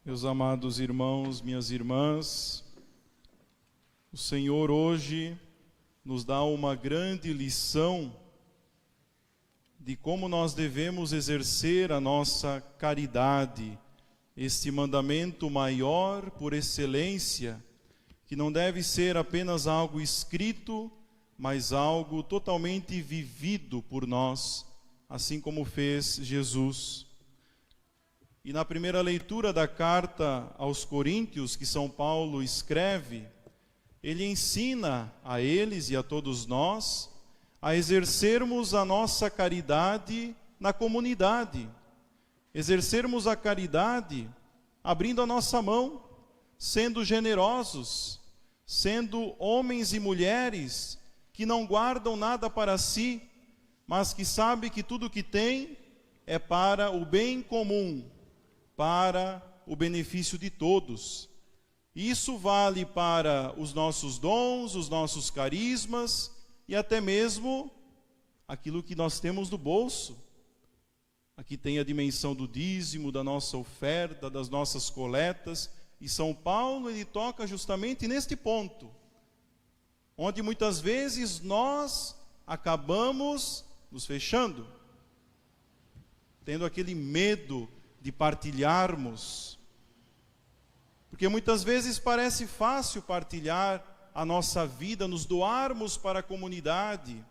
Meus amados irmãos, minhas irmãs, o Senhor hoje nos dá uma grande lição de como nós devemos exercer a nossa caridade, este mandamento maior por excelência, que não deve ser apenas algo escrito, mas algo totalmente vivido por nós, assim como fez Jesus. E na primeira leitura da carta aos Coríntios, que São Paulo escreve, ele ensina a eles e a todos nós a exercermos a nossa caridade na comunidade. Exercermos a caridade abrindo a nossa mão, sendo generosos, sendo homens e mulheres que não guardam nada para si, mas que sabem que tudo que tem é para o bem comum, para o benefício de todos. Isso vale para os nossos dons, os nossos carismas e até mesmo aquilo que nós temos no bolso. Aqui tem a dimensão do dízimo, da nossa oferta, das nossas coletas. E São Paulo, ele toca justamente neste ponto, onde muitas vezes nós acabamos nos fechando, tendo aquele medo de partilharmos, porque muitas vezes parece fácil partilhar a nossa vida, nos doarmos para a comunidade.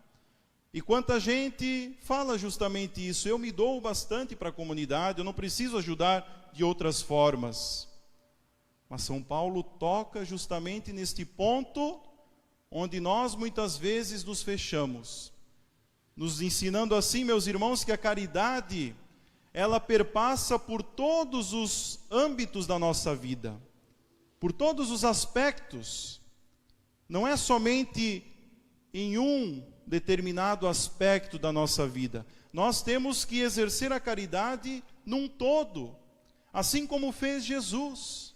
E quanta gente fala justamente isso: eu me dou bastante para a comunidade, eu não preciso ajudar de outras formas. Mas São Paulo toca justamente neste ponto onde nós muitas vezes nos fechamos, nos ensinando assim, meus irmãos, que a caridade ela perpassa por todos os âmbitos da nossa vida, por todos os aspectos. Não é somente em um determinado aspecto da nossa vida. Nós temos que exercer a caridade num todo, assim como fez Jesus.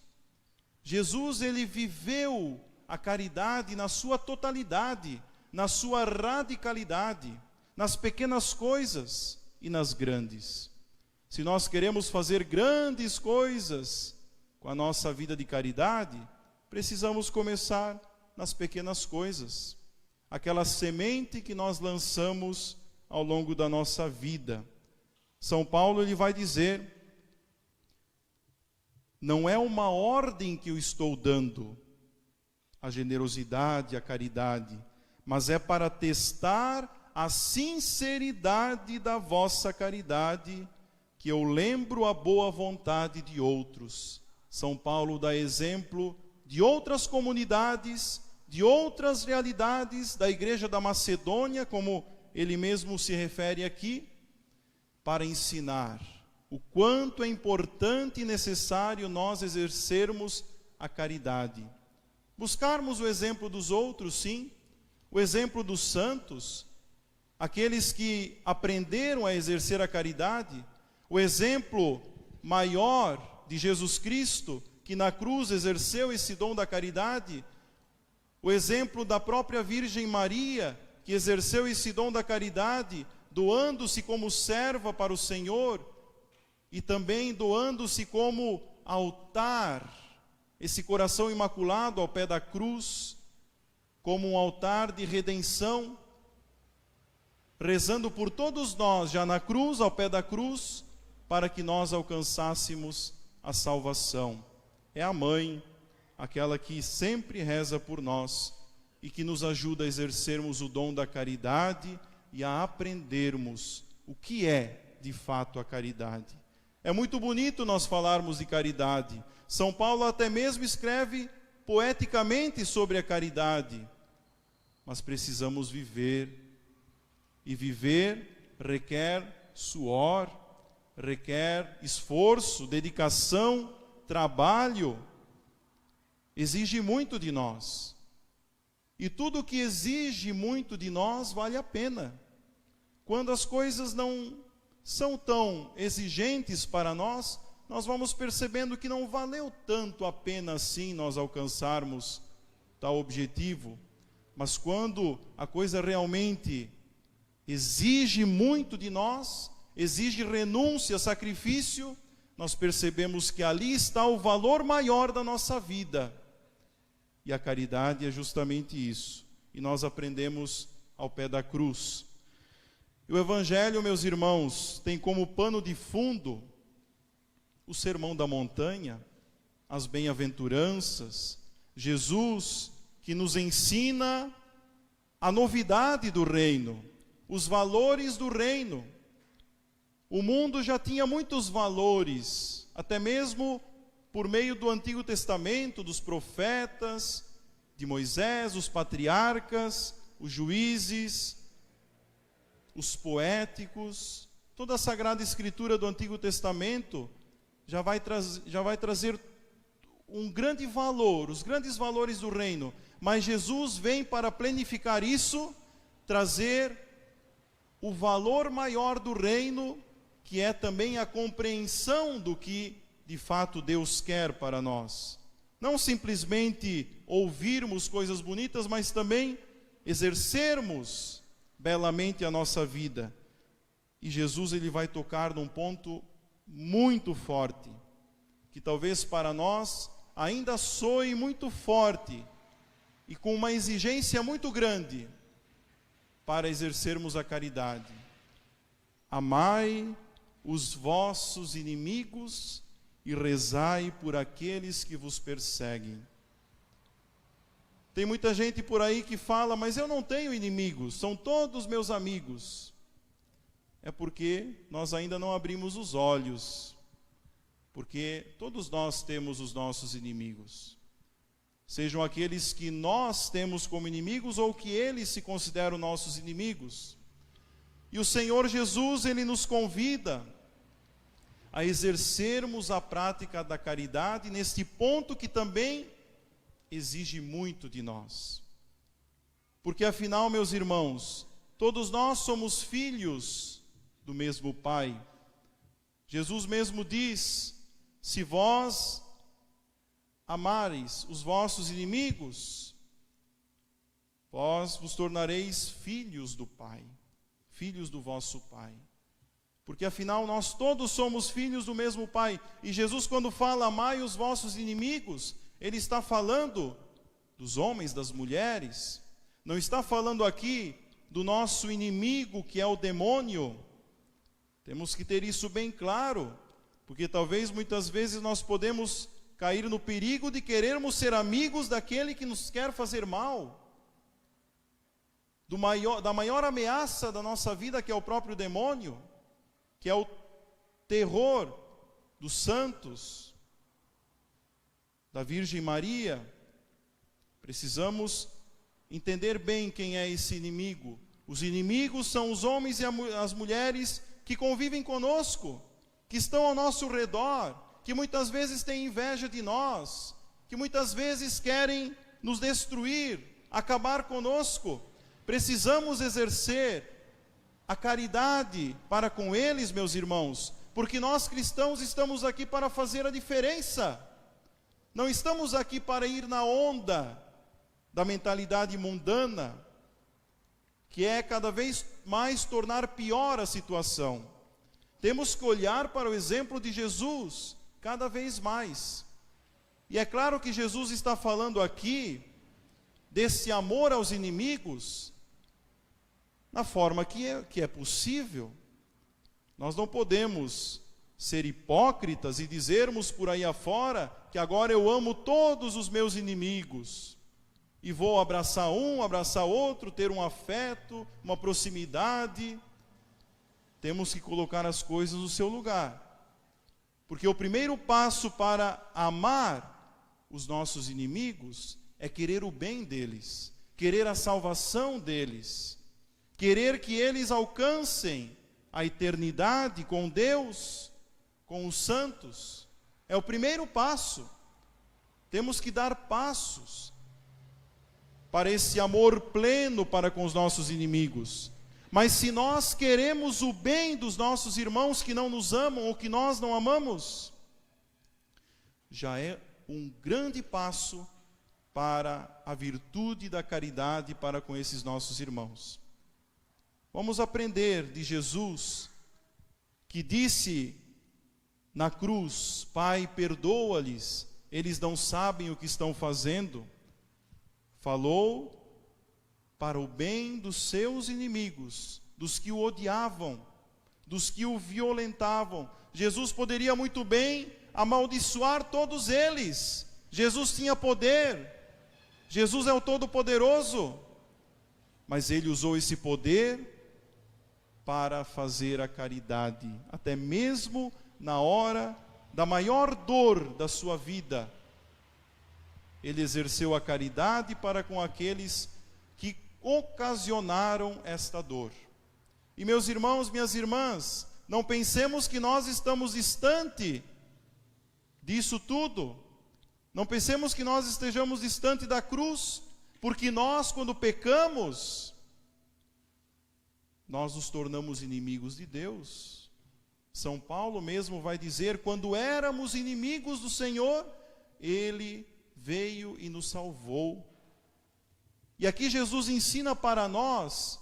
Jesus, ele viveu a caridade na sua totalidade, na sua radicalidade, nas pequenas coisas e nas grandes. Se nós queremos fazer grandes coisas com a nossa vida de caridade, precisamos começar nas pequenas coisas. Aquela semente que nós lançamos ao longo da nossa vida. São Paulo, ele vai dizer: não é uma ordem que eu estou dando, a generosidade, a caridade, mas é para testar a sinceridade da vossa caridade, que eu lembro a boa vontade de outros. São Paulo dá exemplo de outras comunidades, de outras realidades da igreja da Macedônia, como ele mesmo se refere aqui, para ensinar o quanto é importante e necessário nós exercermos a caridade. Buscarmos o exemplo dos outros, sim, o exemplo dos santos, aqueles que aprenderam a exercer a caridade, o exemplo maior de Jesus Cristo, que na cruz exerceu esse dom da caridade, o exemplo da própria Virgem Maria, que exerceu esse dom da caridade, doando-se como serva para o Senhor, e também doando-se como altar, esse coração imaculado ao pé da cruz, como um altar de redenção, rezando por todos nós, já na cruz, ao pé da cruz, para que nós alcançássemos a salvação. É a mãe, aquela que sempre reza por nós e que nos ajuda a exercermos o dom da caridade e a aprendermos o que é, de fato, a caridade. É muito bonito nós falarmos de caridade. São Paulo até mesmo escreve poeticamente sobre a caridade, mas precisamos viver, e viver requer suor, requer esforço, dedicação, trabalho, exige muito de nós. E tudo que exige muito de nós vale a pena. Quando as coisas não são tão exigentes para nós, nós vamos percebendo que não valeu tanto a pena assim nós alcançarmos tal objetivo. Mas quando a coisa realmente exige muito de nós, exige renúncia, sacrifício, nós percebemos que ali está o valor maior da nossa vida. E a caridade é justamente isso. E nós aprendemos ao pé da cruz. E o Evangelho, meus irmãos, tem como pano de fundo o Sermão da Montanha, as bem-aventuranças, Jesus que nos ensina a novidade do reino, os valores do reino. O mundo já tinha muitos valores, até mesmo por meio do Antigo Testamento, dos profetas, de Moisés, os patriarcas, os juízes, os poéticos. Toda a Sagrada Escritura do Antigo Testamento já vai trazer um grande valor, os grandes valores do reino. Mas Jesus vem para plenificar isso, trazer o valor maior do reino, que é também a compreensão do que de fato Deus quer para nós. Não simplesmente ouvirmos coisas bonitas, mas também exercermos belamente a nossa vida. E Jesus, ele vai tocar num ponto muito forte, que talvez para nós ainda soe muito forte e com uma exigência muito grande para exercermos a caridade. Amai os vossos inimigos e rezai por aqueles que vos perseguem. Tem muita gente por aí que fala, mas eu não tenho inimigos, são todos meus amigos. É porque nós ainda não abrimos os olhos, porque todos nós temos os nossos inimigos. Sejam aqueles que nós temos como inimigos ou que eles se consideram nossos inimigos. E o Senhor Jesus, ele nos convida a exercermos a prática da caridade neste ponto que também exige muito de nós. Porque afinal, meus irmãos, todos nós somos filhos do mesmo Pai. Jesus mesmo diz: se vós amareis os vossos inimigos, vós vos tornareis filhos do Pai, filhos do vosso Pai. Porque afinal nós todos somos filhos do mesmo Pai. E Jesus, quando fala amai os vossos inimigos, ele está falando dos homens, das mulheres. Não está falando aqui do nosso inimigo, que é o demônio. Temos que ter isso bem claro, porque talvez muitas vezes nós podemos cair no perigo de querermos ser amigos daquele que nos quer fazer mal. Da maior ameaça da nossa vida, que é o próprio demônio, que é o terror dos santos, da Virgem Maria. Precisamos entender bem quem é esse inimigo. Os inimigos são os homens e as mulheres que convivem conosco, que estão ao nosso redor, que muitas vezes têm inveja de nós, que muitas vezes querem nos destruir, acabar conosco. Precisamos exercer a caridade para com eles, meus irmãos, porque nós cristãos estamos aqui para fazer a diferença. Não estamos aqui para ir na onda da mentalidade mundana, que é cada vez mais tornar pior a situação. Temos que olhar para o exemplo de Jesus cada vez mais. E é claro que Jesus está falando aqui desse amor aos inimigos na forma que é possível. Nós não podemos ser hipócritas e dizermos por aí afora que agora eu amo todos os meus inimigos e vou abraçar um, abraçar outro, ter um afeto, uma proximidade. Temos que colocar as coisas no seu lugar, porque o primeiro passo para amar os nossos inimigos é querer o bem deles, querer a salvação deles, querer que eles alcancem a eternidade com Deus, com os santos. É o primeiro passo. Temos que dar passos para esse amor pleno para com os nossos inimigos. Mas se nós queremos o bem dos nossos irmãos que não nos amam ou que nós não amamos, já é um grande passo para a virtude da caridade para com esses nossos irmãos. Vamos aprender de Jesus, que disse na cruz: Pai, perdoa-lhes, eles não sabem o que estão fazendo. Falou para o bem dos seus inimigos, dos que o odiavam, dos que o violentavam. Jesus poderia muito bem amaldiçoar todos eles. Jesus tinha poder. Jesus é o Todo-Poderoso. Mas ele usou esse poder para fazer a caridade, até mesmo na hora da maior dor da sua vida. Ele exerceu a caridade para com aqueles que ocasionaram esta dor. E meus irmãos, minhas irmãs, não pensemos que nós estamos distante disso tudo. Não pensemos que nós estejamos distante da cruz, porque nós, quando pecamos, nós nos tornamos inimigos de Deus. São Paulo mesmo vai dizer: quando éramos inimigos do Senhor, Ele veio e nos salvou. E aqui Jesus ensina para nós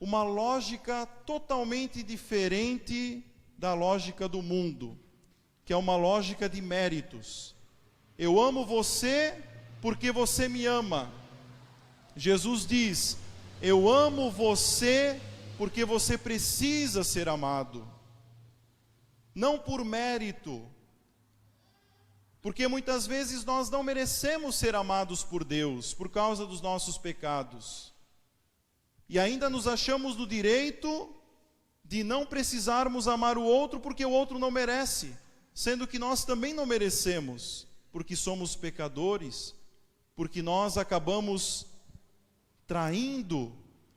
uma lógica totalmente diferente da lógica do mundo, que é uma lógica de méritos. Eu amo você porque você me ama. Jesus diz: eu amo você porque você precisa ser amado. Não por mérito, porque muitas vezes nós não merecemos ser amados por Deus, por causa dos nossos pecados. E ainda nos achamos no direito de não precisarmos amar o outro porque o outro não merece, sendo que nós também não merecemos, porque somos pecadores, porque nós acabamos traindo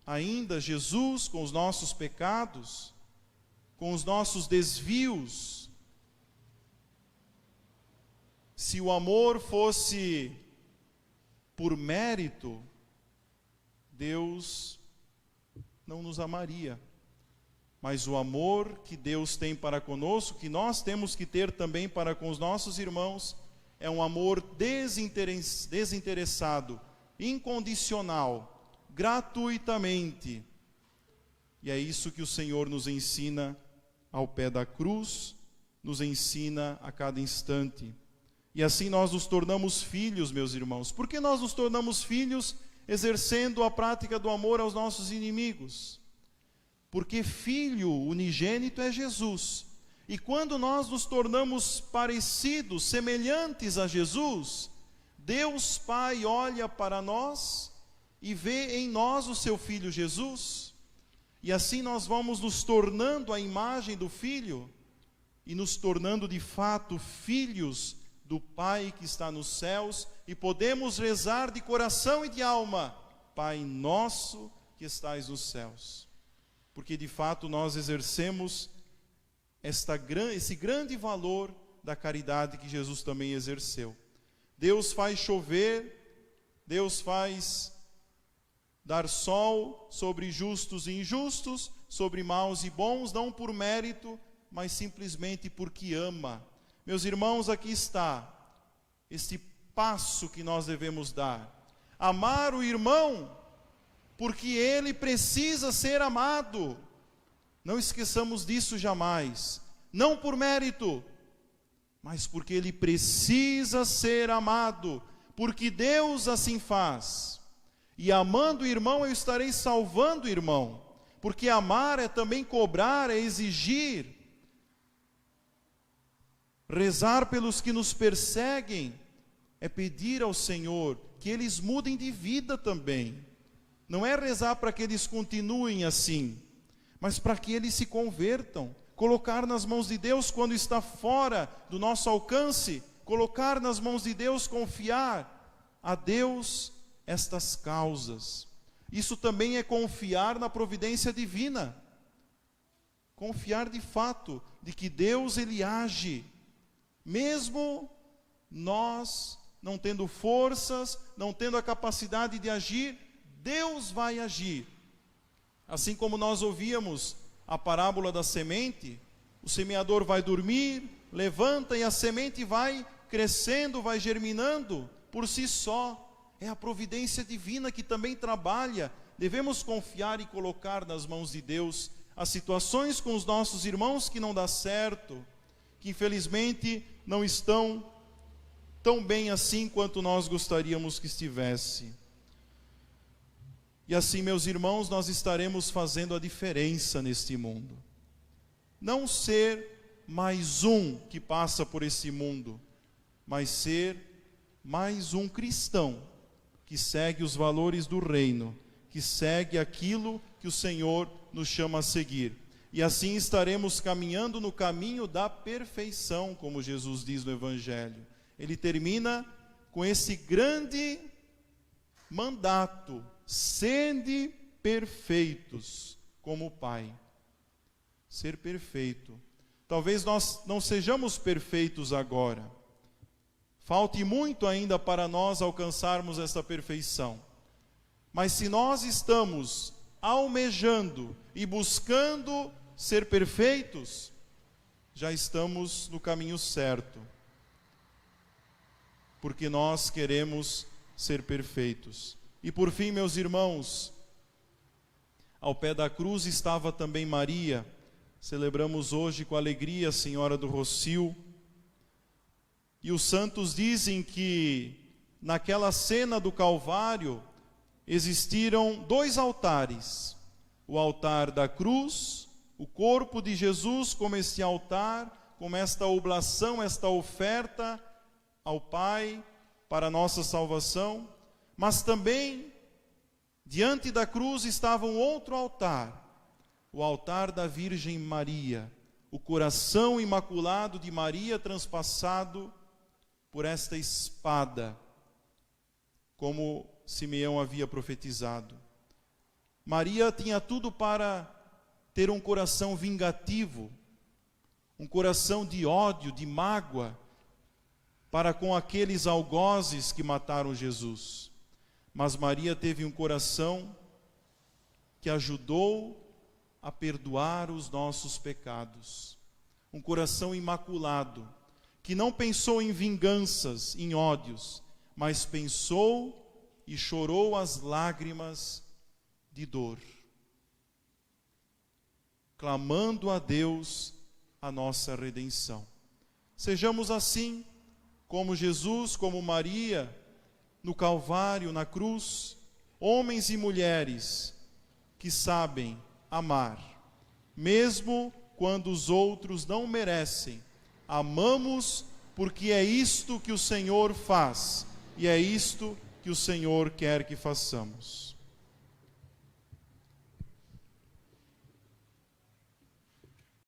ainda Jesus com os nossos pecados, com os nossos desvios. Se o amor fosse por mérito, Deus não nos amaria. Mas o amor que Deus tem para conosco, que nós temos que ter também para com os nossos irmãos, é um amor desinteressado, incondicional, gratuitamente. E é isso que o Senhor nos ensina ao pé da cruz, nos ensina a cada instante. E assim nós nos tornamos filhos, meus irmãos. Por que nós nos tornamos filhos? Exercendo a prática do amor aos nossos inimigos. Porque filho unigênito é Jesus. E quando nós nos tornamos parecidos, semelhantes a Jesus, Deus Pai olha para nós e vê em nós o seu Filho Jesus. E assim nós vamos nos tornando a imagem do Filho e nos tornando de fato filhos do Pai que está nos céus, e podemos rezar de coração e de alma: Pai nosso que estais nos céus. Porque de fato nós exercemos esse grande valor da caridade que Jesus também exerceu. Deus faz chover, Deus faz dar sol sobre justos e injustos, sobre maus e bons, não por mérito, mas simplesmente porque ama. Meus irmãos, aqui está este passo que nós devemos dar. Amar o irmão, porque ele precisa ser amado. Não esqueçamos disso jamais. Não por mérito, mas porque ele precisa ser amado, porque Deus assim faz. E amando o irmão, eu estarei salvando o irmão. Porque amar é também cobrar, é exigir. Rezar pelos que nos perseguem é pedir ao Senhor que eles mudem de vida também. Não é rezar para que eles continuem assim, mas para que eles se convertam. Colocar nas mãos de Deus quando está fora do nosso alcance. Colocar nas mãos de Deus, confiar a Deus estas causas. Isso também é confiar na providência divina. Confiar de fato de que Deus ele age. Mesmo nós não tendo forças, não tendo a capacidade de agir, Deus vai agir. Assim como nós ouvíamos a parábola da semente, o semeador vai dormir, levanta e a semente vai crescendo, vai germinando por si só. É a providência divina que também trabalha. Devemos confiar e colocar nas mãos de Deus as situações com os nossos irmãos que não dá certo. que infelizmente não estão tão bem assim quanto nós gostaríamos que estivesse. E assim, meus irmãos, nós estaremos fazendo a diferença neste mundo. Não ser mais um que passa por esse mundo, mas ser mais um cristão que segue os valores do reino, que segue aquilo que o Senhor nos chama a seguir. E assim estaremos caminhando no caminho da perfeição, como Jesus diz no Evangelho. Ele termina com esse grande mandato: sede perfeitos como o Pai. Ser perfeito. Talvez nós não sejamos perfeitos agora. Falte muito ainda para nós alcançarmos essa perfeição. Mas se nós estamos almejando e buscando ser perfeitos, já estamos no caminho certo. Porque nós queremos ser perfeitos. E por fim, meus irmãos, ao pé da cruz estava também Maria. Celebramos hoje com alegria a Senhora do Rossio. E os santos dizem que naquela cena do Calvário existiram 2 altares. O altar da cruz, o corpo de Jesus como este altar, como esta oblação, esta oferta ao Pai para a nossa salvação. Mas também, diante da cruz estava um outro altar, o altar da Virgem Maria, o coração imaculado de Maria transpassado por esta espada, como Simeão havia profetizado. Maria tinha tudo para ter um coração vingativo, um coração de ódio, de mágoa, para com aqueles algozes que mataram Jesus. Mas Maria teve um coração que ajudou a perdoar os nossos pecados. Um coração imaculado, que não pensou em vinganças, em ódios, mas pensou e chorou as lágrimas de dor, clamando a Deus a nossa redenção. Sejamos assim, como Jesus, como Maria, no Calvário, na cruz, homens e mulheres que sabem amar, mesmo quando os outros não merecem. Amamos porque é isto que o Senhor faz, e é isto que o Senhor quer que façamos.